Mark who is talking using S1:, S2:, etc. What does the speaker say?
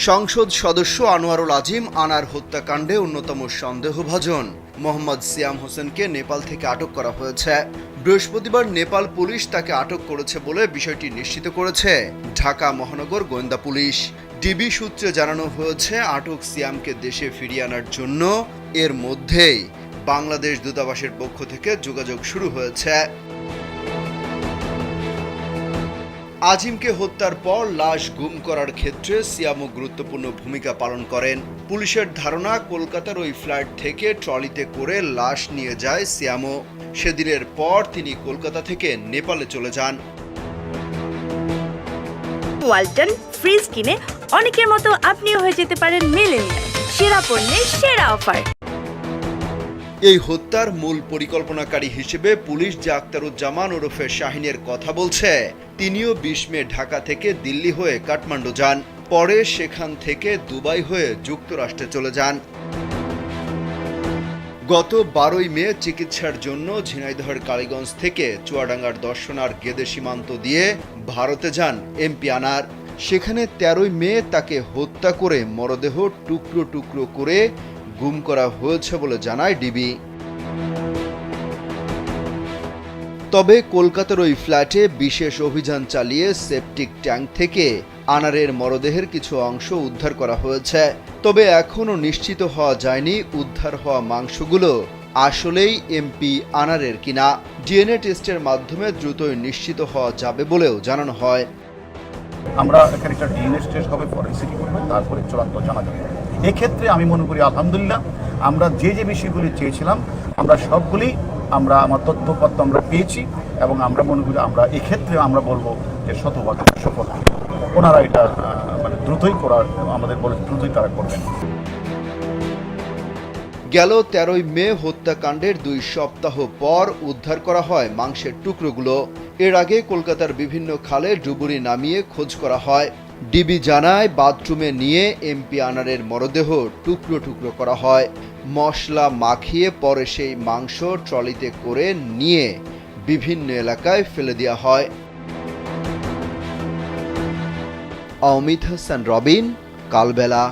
S1: সংসদ সদস্য আনোয়ারুল আজিম আনার হত্যাকাণ্ডে অন্যতম সন্দেহভাজন মোহাম্মদ সিয়াম হোসেনকে নেপাল থেকে আটক করা হয়েছে। বৃহস্পতিবার নেপাল পুলিশ তাকে আটক করেছে বলে বিষয়টি নিশ্চিত করেছে ঢাকা মহানগর গোয়েন্দা পুলিশ। ডিবি সূত্রে জানানো হয়েছে, আটক সিয়ামকে দেশে ফিরিয়ে আনার জন্য এর মধ্যেই বাংলাদেশ দূতাবাসের পক্ষ থেকে যোগাযোগ শুরু হয়েছে। আজিমকে হত্যার পর লাশ গুম করার ক্ষেত্রে সিয়ামও গুরুত্বপূর্ণ ভূমিকা পালন করেন। পুলিশের ধারণা, কলকাতার ওই ফ্লাইট থেকে ট্রলিতে করে লাশ নিয়ে যায় সিয়ামও। সেদিনের পর তিনি কলকাতা থেকে নেপালে চলে যান।
S2: ওয়ালটন ফ্রিজ কিনে অনেকের মতো আপনিও হয়ে যেতে পারেন মিলেনিয়াল। সেরা পণ্যের সেরা অফার।
S1: এই হত্যার মূল পরিকল্পনাকারী হিসেবে পুলিশ যে আখতারুজ্জামান ওরফে শাহিনের কথা বলছে, তিনিও 20 মে ঢাকা থেকে দিল্লি হয়ে কাঠমান্ডু যান। পরে সেখান থেকে দুবাই হয়ে যুক্তরাষ্ট্রে চলে যান। গত 12 মে চিকিৎসার জন্য ঝিনাইদহের কালীগঞ্জ থেকে চুয়াডাঙ্গার দর্শনার গেদে সীমান্ত দিয়ে ভারতে যান এমপি আনার। সেখানে 13 মে তাকে হত্যা করে মরদেহ টুকরো টুকরো করে গুম করা হয়েছে বলে জানায় ডিবি। তবে কলকাতার ওই ফ্ল্যাটে বিশেষ অভিযান চালিয়ে সেপটিক ট্যাঙ্ক থেকে আনারের মরদেহের কিছু অংশ উদ্ধার করা হয়েছে। তবে এখনও নিশ্চিত হওয়া যায়নি উদ্ধার হওয়া মাংসগুলো আসলেই এমপি আনারের কিনা। ডিএনএ টেস্টের মাধ্যমে দ্রুতই নিশ্চিত হওয়া যাবে বলেও জানানো হয়।
S3: আমরা এখানে একটা ডিএনএ টেস্ট হবে, ফরেনসিক করবে, তারপরে চূড়ান্ত জানা যাবে। এক্ষেত্রে আমি মনে করি আলহামদুলিল্লাহ আমরা যে বিষয়গুলি চেয়েছিলাম আমরা সবগুলি আমার তথ্যপত্র আমরা পেয়েছি এবং আমরা মনে করি আমরা এক্ষেত্রে আমরা বলবো যে শতভাগ সফল। ওনারা এটা দ্রুতই করার আমাদের বলে দ্রুতই তারা করবেন।
S1: গেল 13 মে হত্যাকাণ্ডের 2 সপ্তাহ পর উদ্ধার করা হয় মাংসের টুকরোগুলো। এর আগে কলকাতার বিভিন্ন খালে ডুবুরি নামিয়ে খোঁজ করা হয়। ডিবি জানায়, বাথরুমে নিয়ে এমপি আনারের মরদেহ টুকরো টুকরো করা হয়। মশলা মাখিয়ে পরে সেই মাংস ট্রলিতে করে নিয়ে বিভিন্ন এলাকায় ফেলে দেওয়া হয়। অমিত হাসান রবিন, কালবেলা।